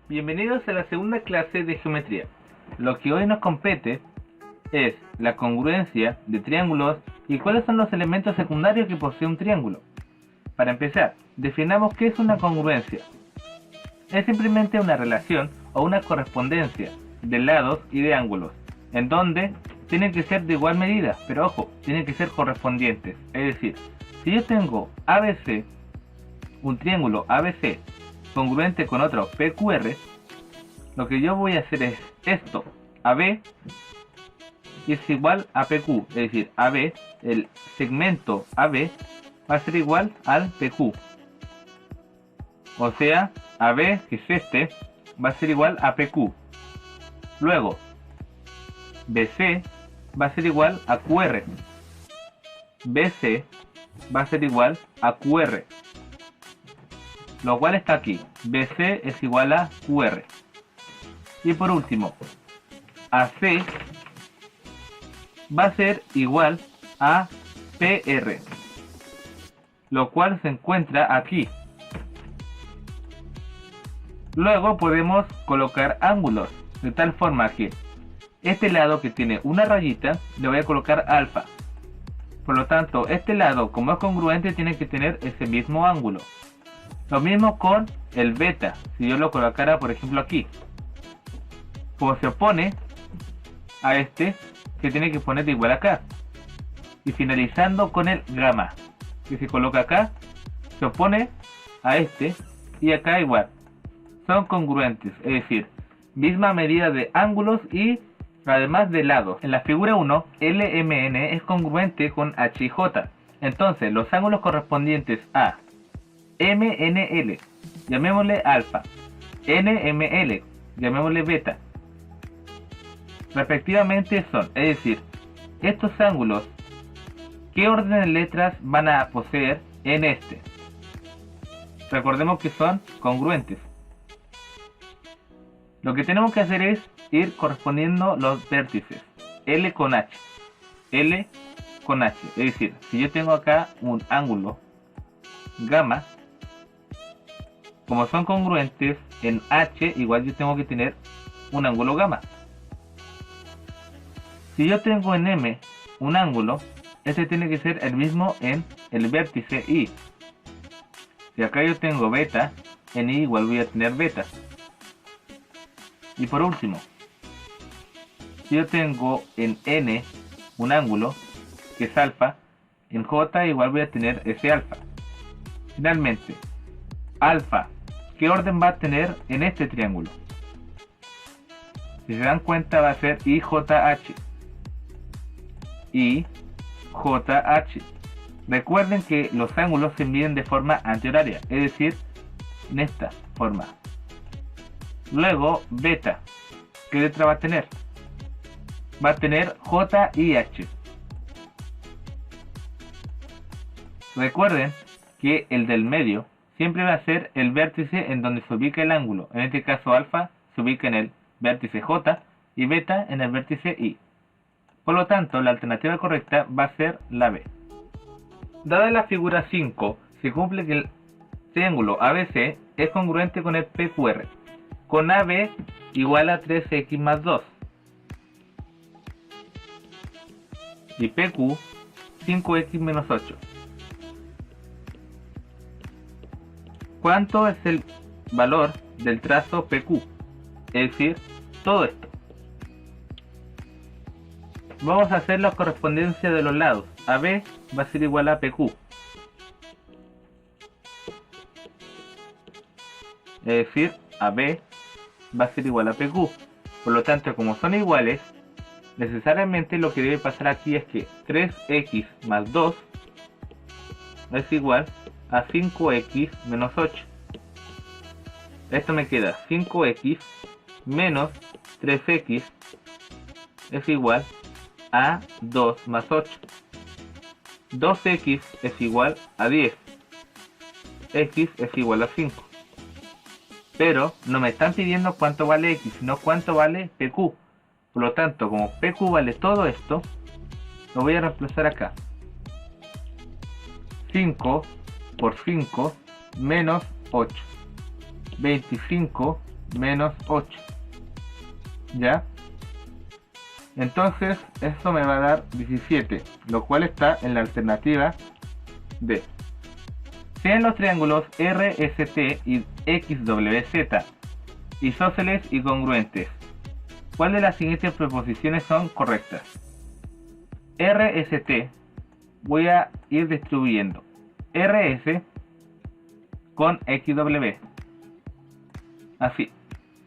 Bienvenidos a la segunda clase de geometría. Lo que hoy nos compete es la congruencia de triángulos y cuáles son los elementos secundarios que posee un triángulo. Para empezar, definamos qué es una congruencia. Es simplemente una relación o una correspondencia de lados y de ángulos, en donde tienen que ser de igual medida, pero ojo, tienen que ser correspondientes. Es decir, si yo tengo ABC, un triángulo ABC congruente con otro PQR, lo que yo voy a hacer es esto, AB es igual a PQ, es decir, AB, el segmento AB va a ser igual al PQ. O sea, AB, que es este, va a ser igual a PQ. Luego, BC va a ser igual a QR. BC va a ser igual a QR. Lo cual está aquí. BC es igual a QR. Y por último, AC va a ser igual a PR. Lo cual se encuentra aquí. Luego podemos colocar ángulos, de tal forma que este lado que tiene una rayita, le voy a colocar alfa. Por lo tanto, este lado, como es congruente, tiene que tener ese mismo ángulo. Lo mismo con el beta, si yo lo colocara por ejemplo aquí. Como se opone a este, se tiene que poner igual acá. Y finalizando con el gamma, que se coloca acá, se opone a este y acá igual. Son congruentes, es decir, misma medida de ángulos y además de lados. En la figura 1, LMN es congruente con H y J. Entonces, los ángulos correspondientes a MNL, llamémosle alfa, NML, llamémosle beta, respectivamente son, es decir, estos ángulos, ¿qué orden de letras van a poseer en este? Recordemos que son congruentes. Lo que tenemos que hacer es ir correspondiendo los vértices, L con H, L con H, es decir, si yo tengo acá un ángulo gamma, como son congruentes en H, igual yo tengo que tener un ángulo gamma. Si yo tengo en M un ángulo, este tiene que ser el mismo en el vértice I. Si acá yo tengo beta, en I igual voy a tener beta. Y por último, si yo tengo en N un ángulo, que es alfa, en J igual voy a tener ese alfa. Finalmente, alfa, ¿qué orden va a tener en este triángulo? Si se dan cuenta va a ser IJH. IJH. Recuerden que los ángulos se miden de forma antihoraria, es decir, en esta forma. Luego, beta, ¿qué letra va a tener? Va a tener JIH. Recuerden que el del medio siempre va a ser el vértice en donde se ubica el ángulo. En este caso alfa se ubica en el vértice J y beta en el vértice I. Por lo tanto, la alternativa correcta va a ser la B. Dada la figura 5, se cumple que el triángulo ABC es congruente con el PQR, con AB igual a 3x más 2 y PQ 5x menos 8. ¿Cuánto es el valor del trazo PQ? Es decir, todo esto. Vamos a hacer la correspondencia de los lados. AB va a ser igual a PQ. Es decir, AB va a ser igual a PQ. Por lo tanto, como son iguales, necesariamente lo que debe pasar aquí es que 3x más 2 es igual a 5x menos 8. Esto me queda 5x menos 3x es igual a 2 más 8. 2x es igual a 10. X es igual a 5. Pero no me están pidiendo cuánto vale x, sino cuánto vale PQ. Por lo tanto, como PQ vale todo esto, lo voy a reemplazar acá. 5 por 5 menos 8. 25 menos 8. ¿Ya? Entonces esto me va a dar 17, lo cual está en la alternativa D. Sean los triángulos RST y XWZ isósceles y congruentes, ¿cuál de las siguientes proposiciones son correctas? RST voy a ir distribuyendo RS con XW, así,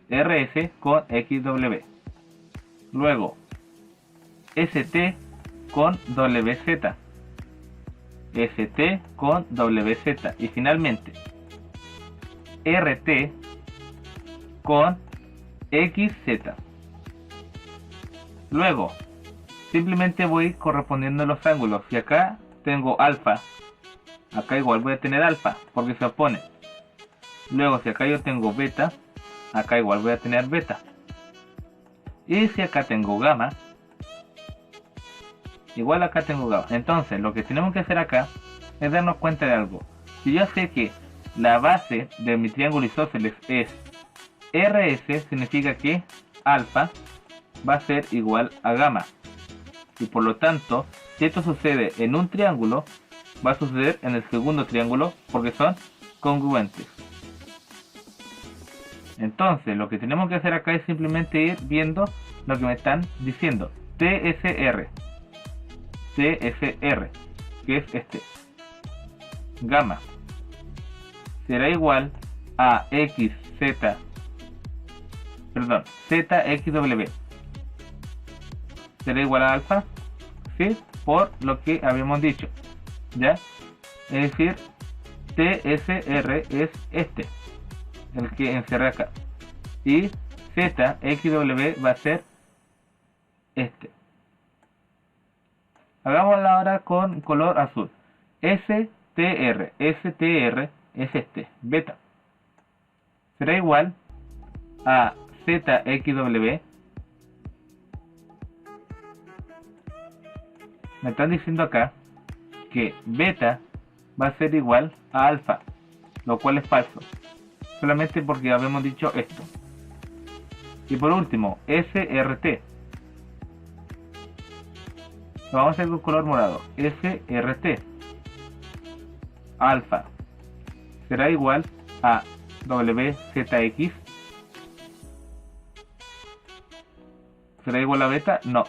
RS con XW, luego ST con WZ, ST con WZ y finalmente RT con XZ. Luego simplemente voy correspondiendo los ángulos. Si acá tengo alfa, acá igual voy a tener alfa porque se opone. Luego si acá yo tengo beta, acá igual voy a tener beta. Y si acá tengo gamma, igual acá tengo gamma. Entonces lo que tenemos que hacer acá es darnos cuenta de algo. Si yo sé que la base de mi triángulo isósceles es RS, significa que alfa va a ser igual a gamma. Y por lo tanto, si esto sucede en un triángulo, va a suceder en el segundo triángulo porque son congruentes. Entonces lo que tenemos que hacer acá es simplemente ir viendo lo que me están diciendo. TSR, que es este, gamma, será igual a ZXW, será igual a alfa, ¿sí? Por lo que habíamos dicho, ¿ya? Es decir, TSR es este, el que encerré acá, y ZXW va a ser este. Hagámoslo ahora con color azul. STR es este, beta, será igual a ZXW. Me están diciendo acá que beta va a ser igual a alfa, lo cual es falso, solamente porque habíamos dicho esto. Y por último, SRT, lo vamos a hacer con color morado. SRT, alfa, será igual a WZX, será igual a beta, no.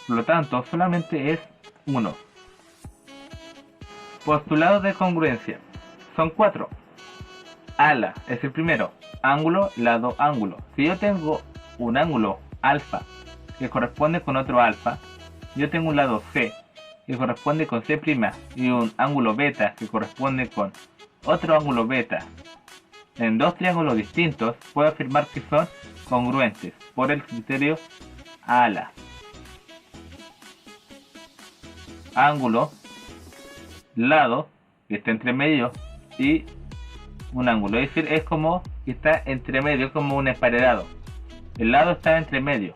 Por lo tanto, solamente es 1. Postulados de congruencia. Son 4. Ala es el primero. Ángulo, lado, ángulo. Si yo tengo un ángulo alfa que corresponde con otro alfa, yo tengo un lado C que corresponde con C' y un ángulo beta que corresponde con otro ángulo beta, en dos triángulos distintos, puedo afirmar que son congruentes por el criterio ala. Ángulo, lado, que está entre medio, y un ángulo, es decir, es como que está entre medio, es como un emparedado. El lado está entre medio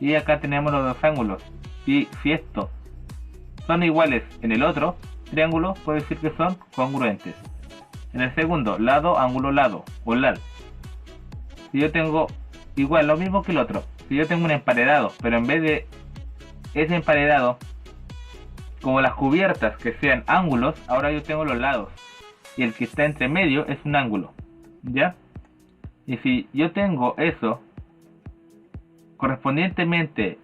y acá tenemos los dos ángulos, y si estos son iguales en el otro triángulo, puedo decir que son congruentes. En el segundo, lado, ángulo, lado, o LAL, si yo tengo igual lo mismo que el otro, si yo tengo un emparedado, pero en vez de ese emparedado, como las cubiertas que sean ángulos, ahora yo tengo los lados y el que está entre medio es un ángulo, ¿ya? Y si yo tengo eso correspondientemente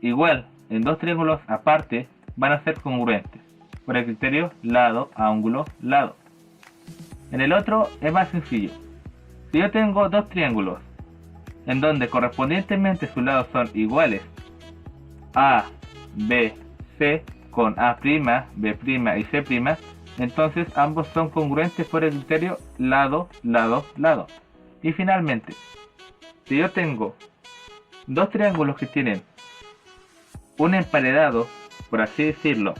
igual en dos triángulos aparte, van a ser congruentes por el criterio lado, ángulo, lado. En el otro es más sencillo. Si yo tengo dos triángulos en donde correspondientemente sus lados son iguales, A, B, C, con A', B' y C', entonces ambos son congruentes por el criterio lado, lado, lado. Y finalmente, si yo tengo dos triángulos que tienen un emparedado, por así decirlo,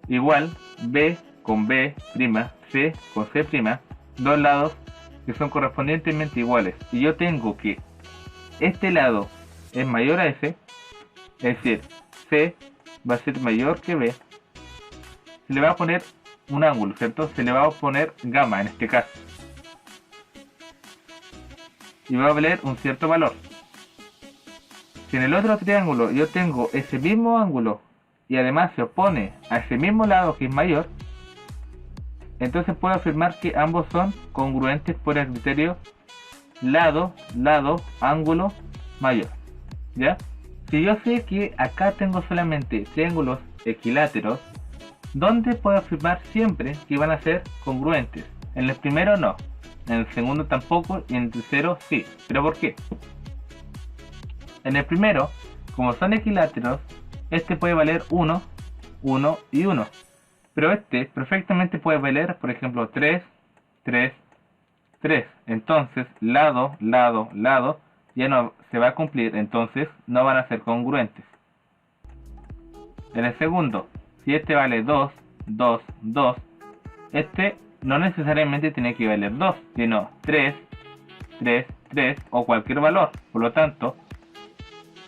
igual, B con B', C con C', dos lados que son correspondientemente iguales, y yo tengo que este lado es mayor a ese, es decir, C va a ser mayor que B, se le va a poner un ángulo, ¿cierto? Se le va a poner gamma en este caso. y va a valer un cierto valor. Si en el otro triángulo yo tengo ese mismo ángulo y además se opone a ese mismo lado que es mayor, entonces puedo afirmar que ambos son congruentes por el criterio lado, lado, ángulo, mayor. ¿Ya? Si yo sé que acá tengo solamente triángulos equiláteros, ¿dónde puedo afirmar siempre que van a ser congruentes? En el primero no, en el segundo tampoco y en el tercero sí. ¿Pero por qué? En el primero, como son equiláteros, este puede valer 1, 1 y 1. Pero este perfectamente puede valer, por ejemplo, 3, 3, 3. Entonces, lado, lado, lado, ya no se va a cumplir, entonces no van a ser congruentes. En el segundo, si este vale 2, 2, 2, este no necesariamente tiene que valer 2, sino 3, 3, 3 o cualquier valor. Por lo tanto,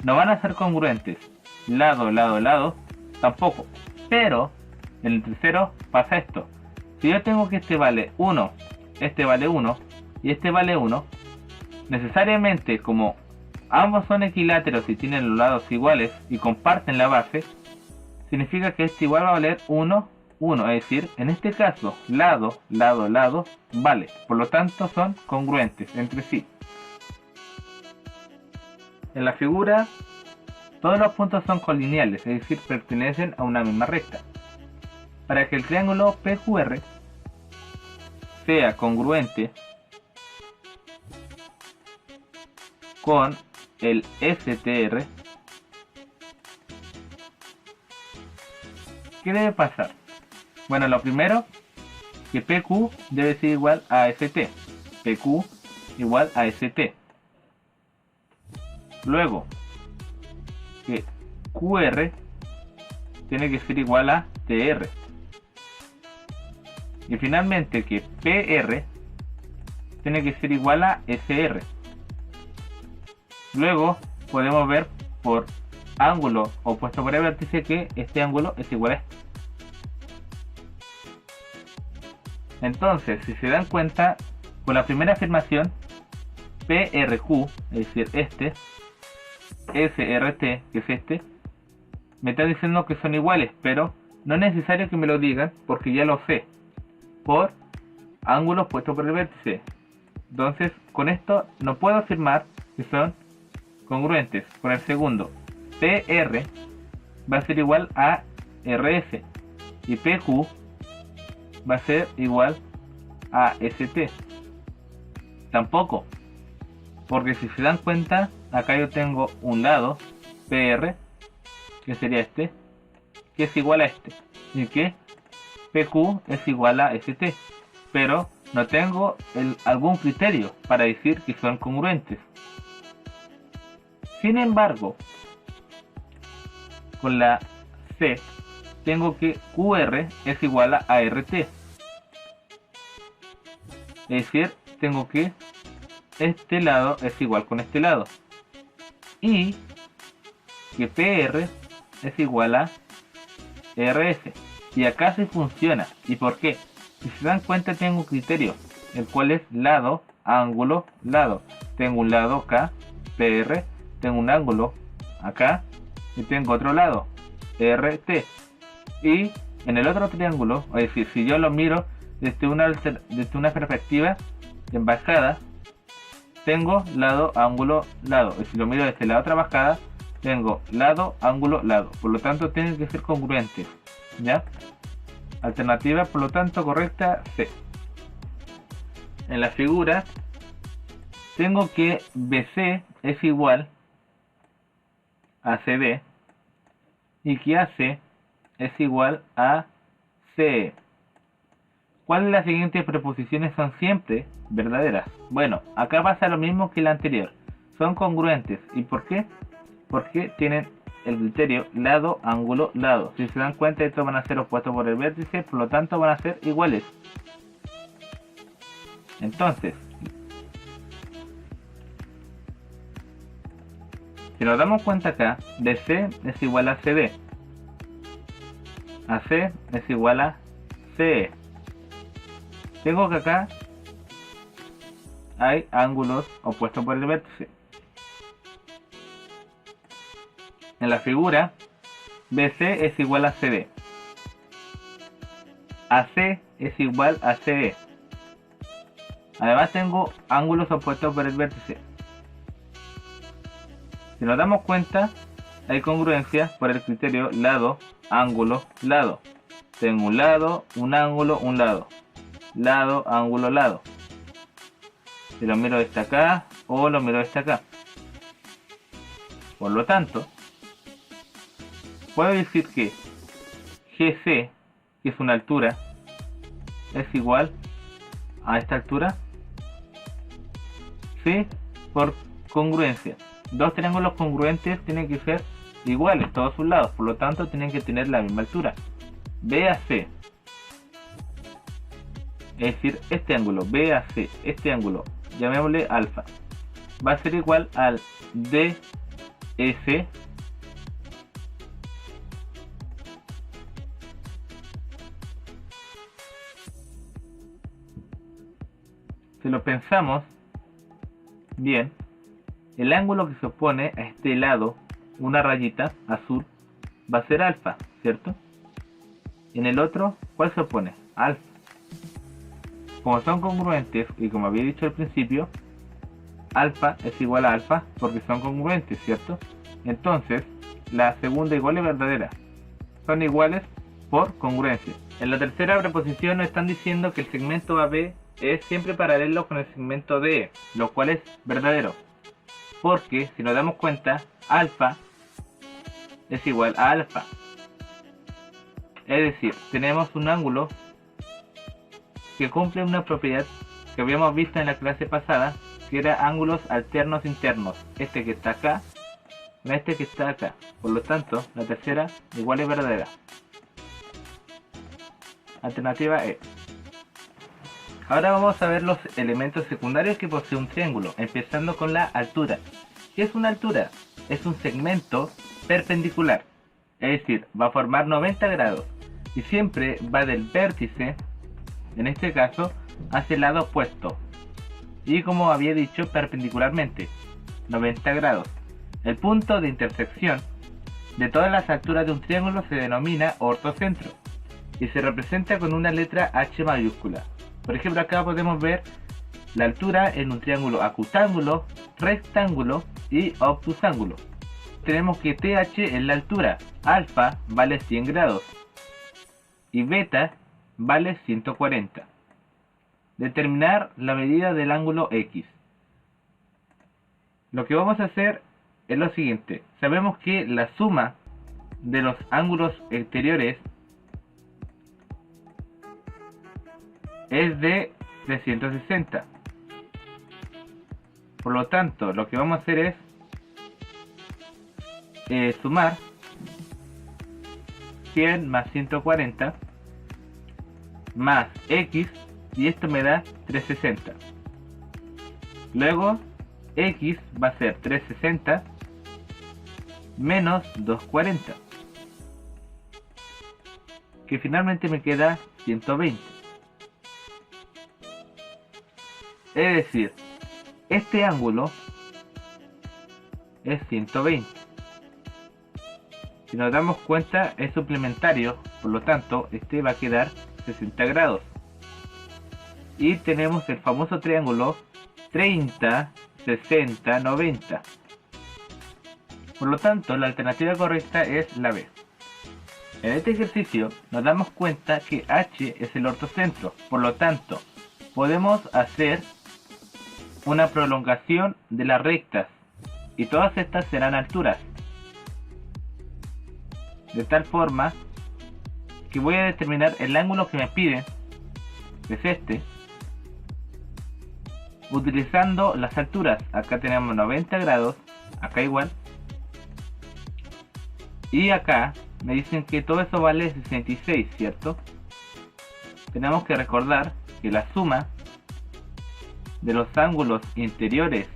no van a ser congruentes. Lado, lado, lado, tampoco. Pero en el tercero pasa esto. Si yo tengo que este vale 1, este vale 1 y este vale 1, necesariamente como ambos son equiláteros y tienen los lados iguales y comparten la base, significa que este igual va a valer 1, 1. Es decir, en este caso, lado, lado, lado, vale. Por lo tanto son congruentes entre sí. En la figura, todos los puntos son colineales, es decir, pertenecen a una misma recta. Para que el triángulo PQR sea congruente con el STR, ¿qué debe pasar? Bueno, lo primero, que PQ debe ser igual a ST. PQ igual a ST. Luego, que QR tiene que ser igual a TR. Y finalmente que PR tiene que ser igual a SR. Luego podemos ver por ángulo opuesto por el vértice que este ángulo es igual a este. Entonces, si se dan cuenta, con la primera afirmación, PRQ, es decir, este, SRT, que es este, me está diciendo que son iguales, pero no es necesario que me lo digan porque ya lo sé por ángulos puestos por el vértice. Entonces, con esto no puedo afirmar que son congruentes. Por el segundo, PR va a ser igual a RS y PQ va a ser igual a ST. Tampoco, porque si se dan cuenta, acá yo tengo un lado PR, que sería este, que es igual a este, y que PQ es igual a ST, pero no tengo algún criterio para decir que son congruentes. Sin embargo, con la C tengo que QR es igual a RT, es decir, tengo que este lado es igual con este lado, y que PR es igual a RS. Y acá sí funciona. ¿Y por qué? Si se dan cuenta, tengo un criterio, el cual es lado, ángulo, lado. Tengo un lado acá, PR, tengo un ángulo acá y tengo otro lado, RT. Y en el otro triángulo, es decir, si yo lo miro desde una perspectiva en bajada, tengo lado, ángulo, lado. Y si lo miro desde la otra bajada, tengo lado, ángulo, lado. Por lo tanto, tienen que ser congruentes. ¿Ya? Alternativa, por lo tanto, correcta, C. En la figura, tengo que BC es igual a CD y que AC es igual a CE. ¿Cuáles de las siguientes preposiciones son siempre verdaderas? Bueno, acá pasa lo mismo que la anterior. Son congruentes. ¿Y por qué? Porque tienen el criterio lado, ángulo, lado. Si se dan cuenta, estos van a ser opuestos por el vértice, por lo tanto van a ser iguales. Entonces, si nos damos cuenta acá, DC es igual a CD, AC es igual a CE. Tengo que acá hay ángulos opuestos por el vértice. En la figura, BC es igual a CD. AC es igual a CD. Además tengo ángulos opuestos por el vértice. Si nos damos cuenta, hay congruencia por el criterio lado, ángulo, lado. Tengo un lado, un ángulo, un lado. Lado, ángulo, lado. Si lo miro desde acá o lo miro desde acá. Por lo tanto, puedo decir que GC, que es una altura, es igual a esta altura. C por congruencia. Dos triángulos congruentes tienen que ser iguales todos sus lados, por lo tanto tienen que tener la misma altura. BAC, es decir, este ángulo BAC, este ángulo, llamémosle alfa, va a ser igual al DS si lo pensamos bien, el ángulo que se opone a este lado, una rayita azul, va a ser alfa, ¿cierto? En el otro, ¿cuál se opone? Alfa. Como son congruentes, y como había dicho al principio, alfa es igual a alfa porque son congruentes, ¿cierto? Entonces, la segunda igual es verdadera. Son iguales por congruencia. En la tercera proposición nos están diciendo que el segmento AB es siempre paralelo con el segmento DE, lo cual es verdadero. Porque, si nos damos cuenta, alfa es igual a alfa. Es decir, tenemos un ángulo que cumple una propiedad que habíamos visto en la clase pasada, que era ángulos alternos internos. Este que está acá, con este que está acá. Por lo tanto, la tercera igual es verdadera. Alternativa E. Ahora vamos a ver los elementos secundarios que posee un triángulo, empezando con la altura. ¿Qué es una altura? Es un segmento perpendicular, es decir, va a formar 90 grados y siempre va del vértice, en este caso, hacia el lado opuesto. Y como había dicho, perpendicularmente, 90 grados. El punto de intersección de todas las alturas de un triángulo se denomina ortocentro y se representa con una letra H mayúscula. Por ejemplo, acá podemos ver la altura en un triángulo acutángulo, rectángulo y obtusángulo. Tenemos que TH es la altura, alfa vale 100 grados y beta vale 140. Determinar la medida del ángulo X. Lo que vamos a hacer es lo siguiente. Sabemos que la suma de los ángulos exteriores es de 360. Por lo tanto, lo que vamos a hacer es sumar 100 más 140 más X, y esto me da 360. Luego X va a ser 360 menos 240, que finalmente me queda 120. Es decir, este ángulo es 120. Si nos damos cuenta, es suplementario, por lo tanto, este va a quedar 60 grados. Y tenemos el famoso triángulo 30, 60, 90. Por lo tanto, la alternativa correcta es la B. En este ejercicio nos damos cuenta que H es el ortocentro, por lo tanto, podemos hacer una prolongación de las rectas y todas estas serán alturas, de tal forma que voy a determinar el ángulo que me piden, que es este, utilizando las alturas. Acá tenemos 90 grados, acá igual, y acá me dicen que todo eso vale 66, ¿cierto? Tenemos que recordar que la suma de los ángulos interiores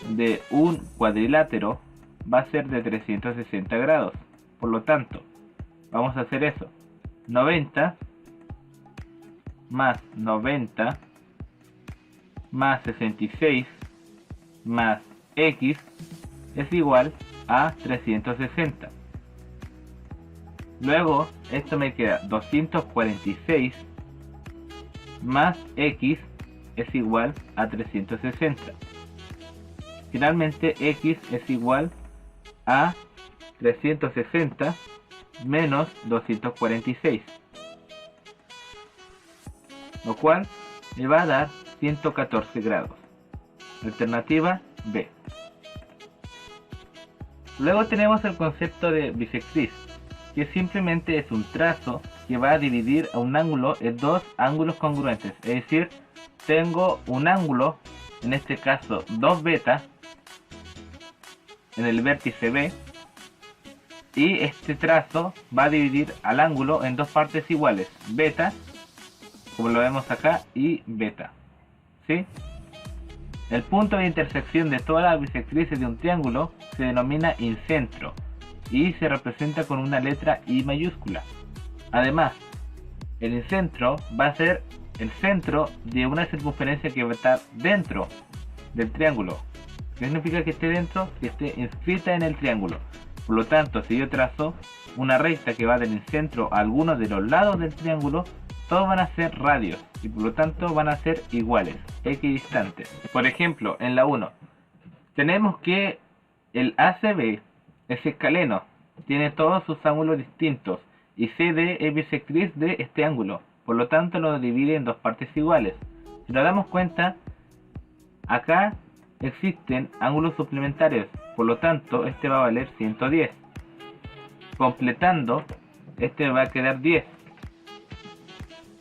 de un cuadrilátero va a ser de 360 grados. Por lo tanto, vamos a hacer eso. 90 más 90 más 66 más x es igual a 360. Luego esto me queda 246 más x es igual a 360. Finalmente x es igual a 360 menos 246, lo cual me va a dar 114 grados. Alternativa B. Luego tenemos el concepto de bisectriz, que simplemente es un trazo que va a dividir a un ángulo en dos ángulos congruentes. Es decir, tengo un ángulo, en este caso 2 beta, en el vértice B, y este trazo va a dividir al ángulo en dos partes iguales, beta, como lo vemos acá, y beta. ¿Sí? El punto de intersección de todas las bisectrices de un triángulo se denomina incentro y se representa con una letra I mayúscula. Además, el incentro va a ser el centro de una circunferencia que va a estar dentro del triángulo. ¿Qué significa que esté dentro? Que esté inscrita en el triángulo. Por lo tanto, si yo trazo una recta que va del incentro a algunos de los lados del triángulo, todos van a ser radios y por lo tanto van a ser iguales, equidistantes. Por ejemplo, en la 1 tenemos que el ACB es escaleno, tiene todos sus ángulos distintos y CD es bisectriz de este ángulo, por lo tanto lo divide en dos partes iguales. Si nos damos cuenta, acá existen ángulos suplementarios, por lo tanto este va a valer 110. Completando, este va a quedar 10.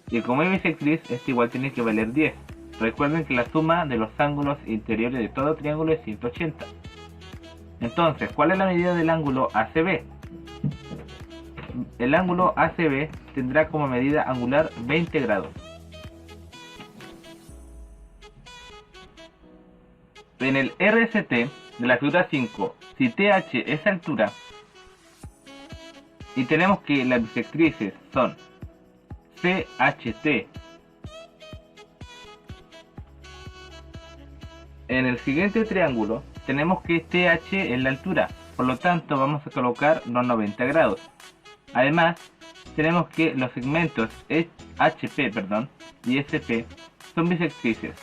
Y como es bisectriz, este igual tiene que valer 10. Recuerden que la suma de los ángulos interiores de todo triángulo es 180. Entonces, ¿cuál es la medida del ángulo ACB? El ángulo ACB tendrá como medida angular 20 grados. En el RST de la figura 5, si TH es altura y tenemos que las bisectrices son CHT, en el siguiente triángulo tenemos que TH es la altura, por lo tanto vamos a colocar los 90 grados. Además, tenemos que los segmentos HP y SP son bisectrices.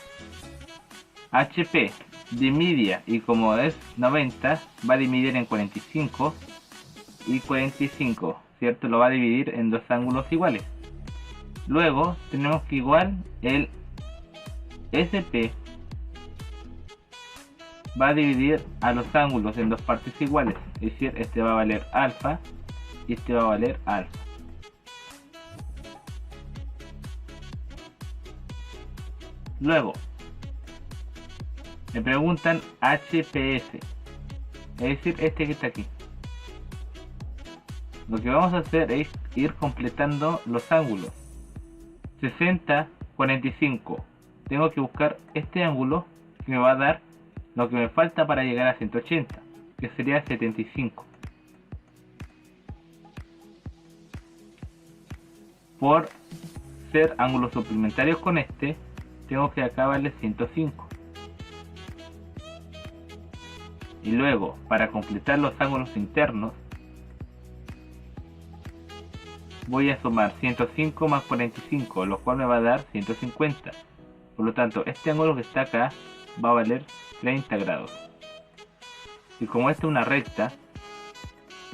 HP divide, y como es 90, va a dividir en 45 y 45, ¿cierto? Lo va a dividir en dos ángulos iguales. Luego tenemos que igual el SP va a dividir a los ángulos en dos partes iguales, es decir, este va a valer alfa y este va a valer alfa. Luego me preguntan HPS, es decir, este que está aquí. Lo que vamos a hacer es ir completando los ángulos. 60, 45. Tengo que buscar este ángulo que me va a dar lo que me falta para llegar a 180, que sería 75. Por ser ángulos suplementarios con este, tengo que acá darle 105. Y luego, para completar los ángulos internos, voy a sumar 105 más 45, lo cual me va a dar 150. Por lo tanto, este ángulo que está acá va a valer 30 grados. Y como esta es una recta,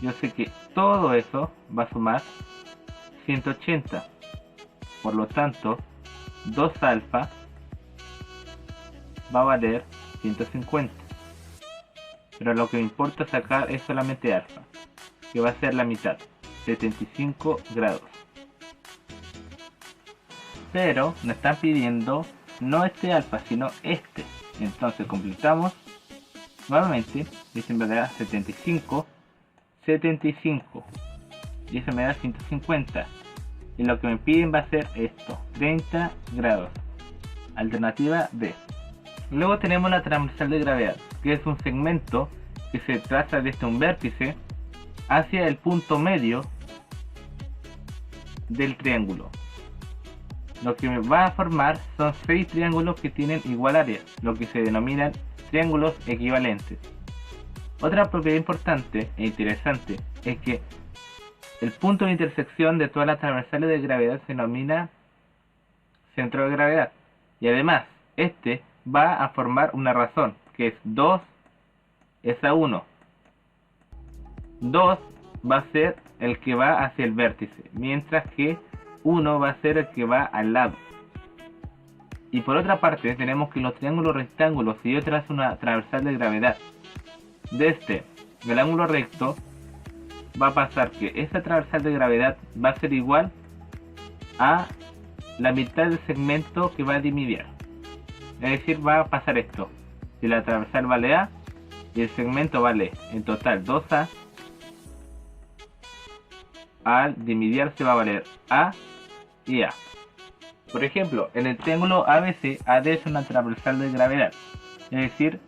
yo sé que todo eso va a sumar 180. Por lo tanto, 2 alfa va a valer 150. Pero lo que me importa sacar es solamente alfa, que va a ser la mitad, 75 grados. Pero me están pidiendo no este alfa, sino este. Entonces completamos nuevamente, y se me da 75, 75, y eso me da 150. Y lo que me piden va a ser esto, 30 grados. Alternativa B. Luego tenemos la transversal de gravedad, que es un segmento que se traza desde un vértice hacia el punto medio del triángulo. lo que va a formar son 6 triángulos que tienen igual área, lo que se denominan triángulos equivalentes. Otra propiedad importante e interesante es que el punto de intersección de todas las transversales de gravedad se denomina centro de gravedad, y además este va a formar una razón, que es 2 es a 1. 2 va a ser el que va hacia el vértice, mientras que 1 va a ser el que va al lado. Y por otra parte tenemos que los triángulos rectángulos, si yo trazo una transversal de gravedad desde el ángulo recto, va a pasar que esa transversal de gravedad va a ser igual a la mitad del segmento que va a dividir. Es decir, va a pasar esto: si la transversal vale A y el segmento vale en total 2A, al dividir se va a valer A y A. Por ejemplo, en el triángulo ABC, AD es una transversal de gravedad, es decir,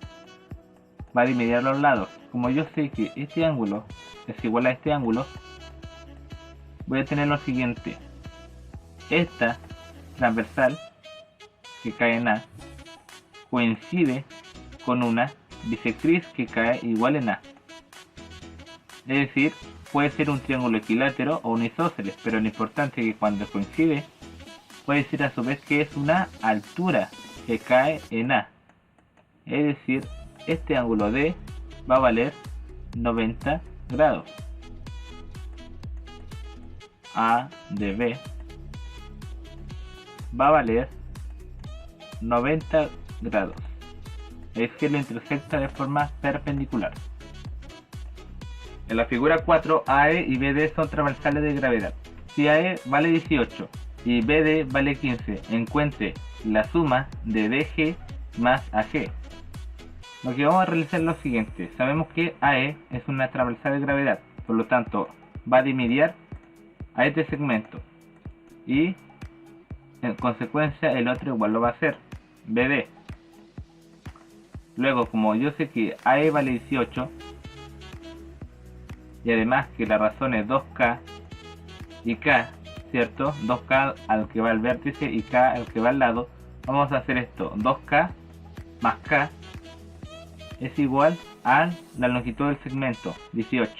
va a dividir los lados. Como yo sé que este ángulo es igual a este ángulo, voy a tener lo siguiente: esta transversal que cae en A coincide con una bisectriz que cae igual en A. Es decir, puede ser un triángulo equilátero o un isósceles, pero lo importante es que cuando coincide, puede decir a su vez que es una altura que cae en A. Es decir, este ángulo D va a valer 90 grados. A de B va a valer 90 grados. Es que lo intersecta de forma perpendicular. En la figura 4, AE y BD son transversales de gravedad. Si AE vale 18 y BD vale 15, encuentre la suma de DG más AG. Lo que vamos a realizar es lo siguiente: sabemos que AE es una transversal de gravedad, por lo tanto va a dividir a este segmento, y en consecuencia el otro igual lo va a hacer, BD. Luego, como yo sé que AE vale 18 y además que la razón es 2K y K, ¿cierto? 2K al que va al vértice y K al que va al lado, vamos a hacer esto: 2K más K es igual a la longitud del segmento, 18.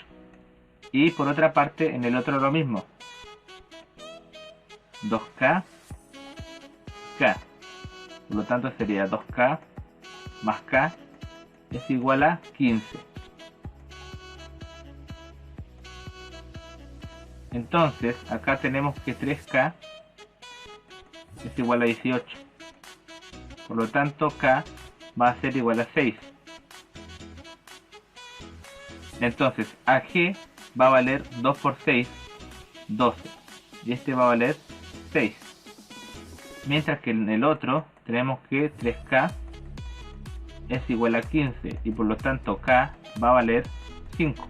Y por otra parte, en el otro lo mismo: 2K K. Por lo tanto sería 2K más K es igual a 15. Entonces acá tenemos que 3K es igual a 18. Por lo tanto K va a ser igual a 6. Entonces AG va a valer 2 por 6, 12. Y este va a valer 6. Mientras que en el otro tenemos que 3K es igual a 15. Y por lo tanto K va a valer 5.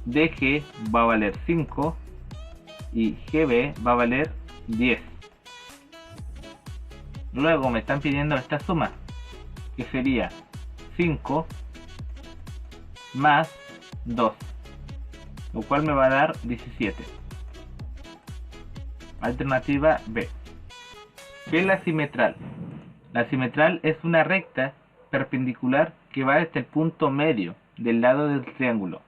DG va a valer 5 y GB va a valer 10. Luego me están pidiendo esta suma, que sería 5 más 2, lo cual me va a dar 17. Alternativa B. ¿Qué es la simetral? La simetral es una recta perpendicular que va desde el punto medio del lado del triángulo.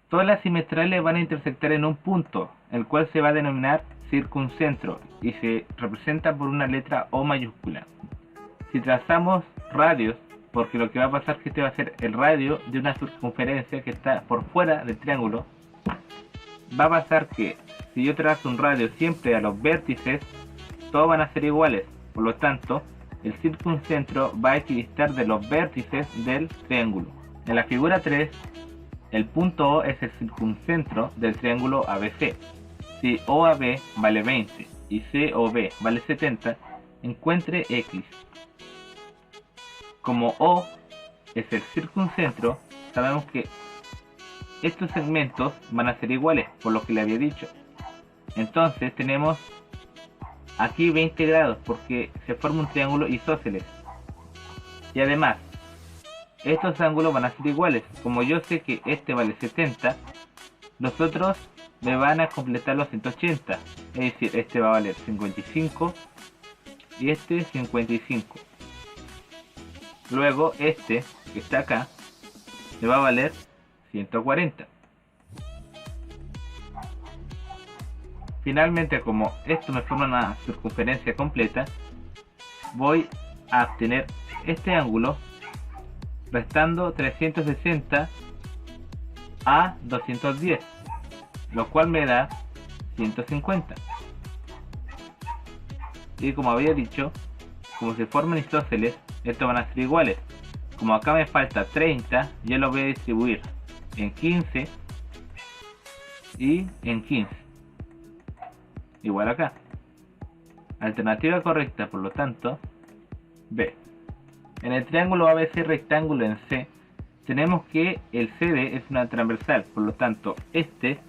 Todas las simetrales van a intersectar en un punto, el cual se va a denominar circuncentro y se representa por una letra O mayúscula. Si trazamos radios, porque lo que va a pasar es que este va a ser el radio de una circunferencia que está por fuera del triángulo, va a pasar que si yo trazo un radio siempre a los vértices, todos van a ser iguales. Por lo tanto, el circuncentro va a equidistar de los vértices del triángulo. En la figura 3, el punto O es el circuncentro del triángulo ABC. Si OAB vale 20 y COB vale 70, encuentre X. Como O es el circuncentro, sabemos que estos segmentos van a ser iguales, por lo que le había dicho. Entonces tenemos aquí 20 grados porque se forma un triángulo isósceles. Y además, estos ángulos van a ser iguales. Como yo sé que este vale 70, los otros me van a completar los 180. Es decir, este va a valer 55 y este 55. Luego este que está acá me va a valer 140. Finalmente, como esto me forma una circunferencia completa, voy a obtener este ángulo restando 360 a 210, lo cual me da 150. Y como había dicho, como se forman isósceles, estos van a ser iguales. Como acá me falta 30, yo lo voy a distribuir en 15 y en 15. Igual acá. Alternativa correcta, por lo tanto, B. En el triángulo ABC rectángulo en C, tenemos que el CD es una transversal, por lo tanto, este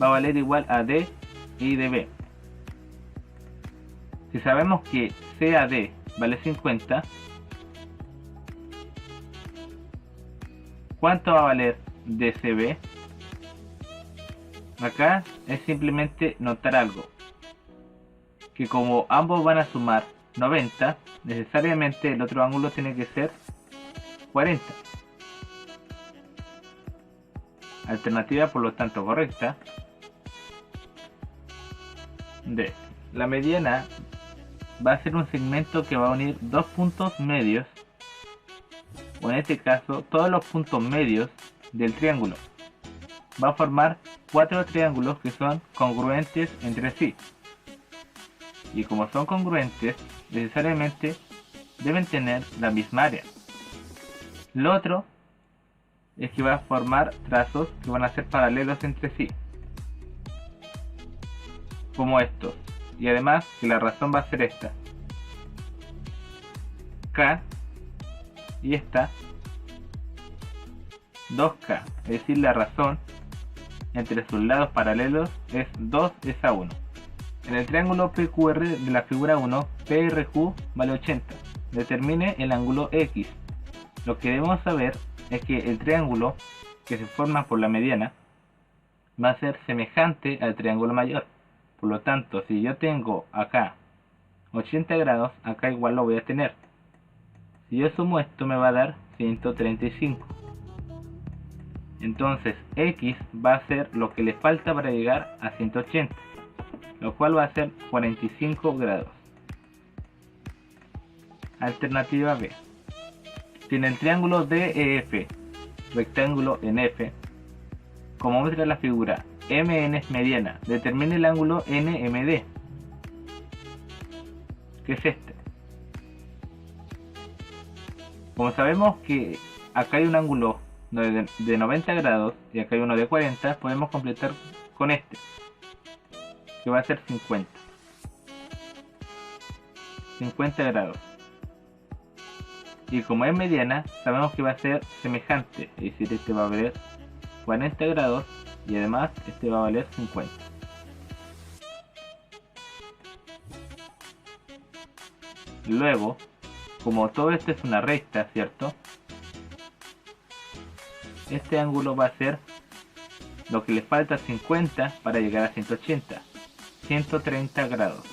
va a valer igual a D y DB. Si sabemos que CAD vale 50, ¿cuánto va a valer DCB? Acá es simplemente notar algo, que como ambos van a sumar 90, necesariamente el otro ángulo tiene que ser 40. Alternativa por lo tanto correcta, D. La mediana va a ser un segmento que va a unir dos puntos medios, o en este caso todos los puntos medios del triángulo. Va a formar cuatro triángulos que son congruentes entre sí. Y como son congruentes, necesariamente deben tener la misma área. Lo otro es que va a formar trazos que van a ser paralelos entre sí, como estos. Y además que la razón va a ser esta, K y esta 2K, es decir, la razón entre sus lados paralelos es 2 es a 1. En el triángulo PQR de la figura 1, PRQ vale 80. Determine el ángulo X. Lo que debemos saber es que el triángulo que se forma por la mediana va a ser semejante al triángulo mayor. Por lo tanto, si yo tengo acá 80 grados, acá igual lo voy a tener. Si yo sumo esto me va a dar 135. Entonces X va a ser lo que le falta para llegar a 180, lo cual va a ser 45 grados. Alternativa B. Si en el triángulo DEF, rectángulo en F, como muestra la figura, MN es mediana, determine el ángulo NMD, que es este. Como sabemos que acá hay un ángulo de 90 grados y acá hay uno de 40, podemos completar con este, que va a ser 50 grados. Y como es mediana, sabemos que va a ser semejante, es decir, este va a valer 40 grados y además este va a valer 50. Luego, como todo esto es una recta, ¿cierto? Este ángulo va a ser lo que le falta 50 para llegar a 180, 130 grados.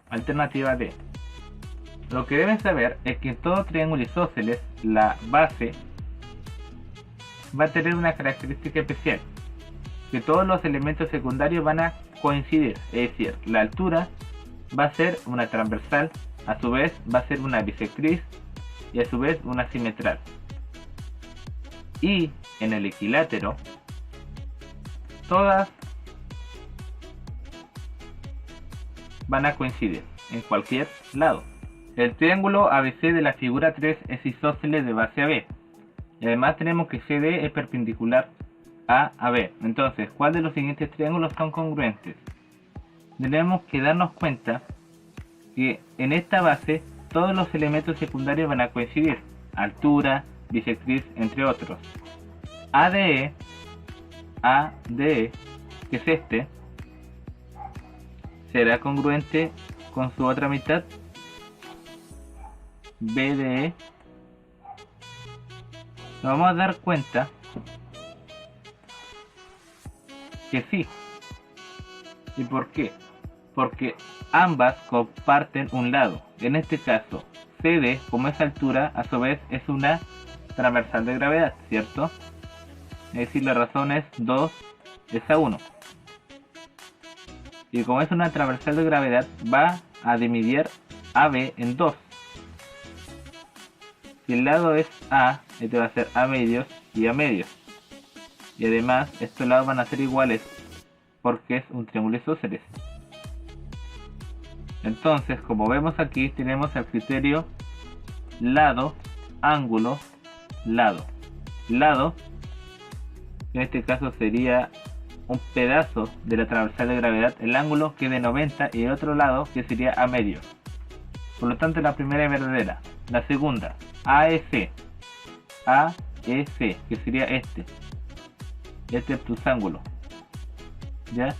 Alternativa D. Lo que deben saber es que en todo triángulo isósceles la base va a tener una característica especial, que todos los elementos secundarios van a coincidir, es decir, la altura va a ser una transversal, a su vez va a ser una bisectriz y a su vez una simetral. Y en el equilátero todas van a coincidir en cualquier lado. El triángulo ABC de la figura 3 es isósceles de base a B. Y además tenemos que CD es perpendicular a B. Entonces, ¿cuál de los siguientes triángulos son congruentes? Tenemos que darnos cuenta que en esta base todos los elementos secundarios van a coincidir. Altura, bisectriz, entre otros. ADE, que es este, será congruente con su otra mitad. BDE. Nos vamos a dar cuenta que sí. ¿Y por qué? Porque ambas comparten un lado. En este caso, CD, como es altura, a su vez es una transversal de gravedad, ¿cierto? Es decir, la razón es 2 es a 1. Y como es una transversal de gravedad, va a dividir AB en 2. Si el lado es A, este va a ser A medios y A medios. Y además, estos lados van a ser iguales porque es un triángulo isósceles. Entonces, como vemos aquí, tenemos el criterio lado, ángulo, lado. Lado, en este caso sería un pedazo de la transversal de gravedad, el ángulo que es de 90 y el otro lado que sería A medio. Por lo tanto, la primera es verdadera. La segunda, AEC. AEC, que sería este plus ángulo. ¿Ya?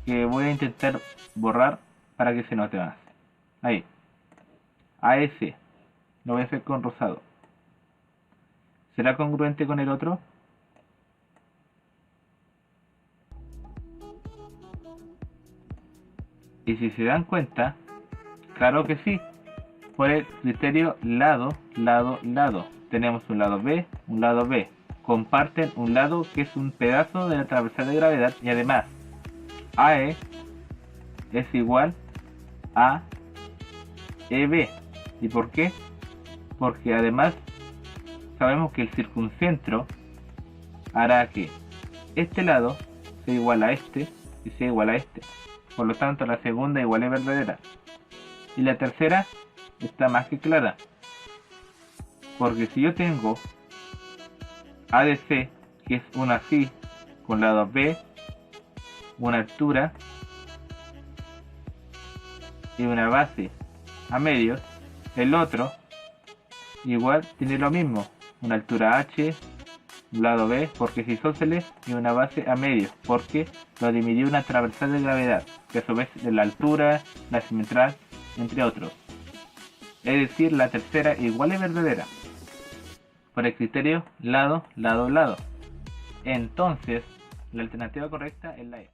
Que voy a intentar borrar para que se note más. Ahí. AEC. Lo voy a hacer con rosado. ¿Será congruente con el otro? Y si se dan cuenta, claro que sí. Por el criterio lado, lado, lado. Tenemos un lado B, un lado B. Comparten un lado que es un pedazo de la transversal de gravedad y además AE es igual a EB. ¿Y por qué? Porque además sabemos que el circuncentro hará que este lado sea igual a este y sea igual a este. Por lo tanto, la segunda igual es verdadera. Y la tercera está más que clara. Porque si yo tengo ADC, que es una así, con lado B, una altura y una base a medios, el otro igual tiene lo mismo, una altura H, un lado B, porque es isósceles, y una base a medios, porque lo dividió una transversal de gravedad, que a su vez es la altura, la simetral, entre otros. Es decir, la tercera igual es verdadera. Por el criterio lado, lado, lado. Entonces, la alternativa correcta es la E.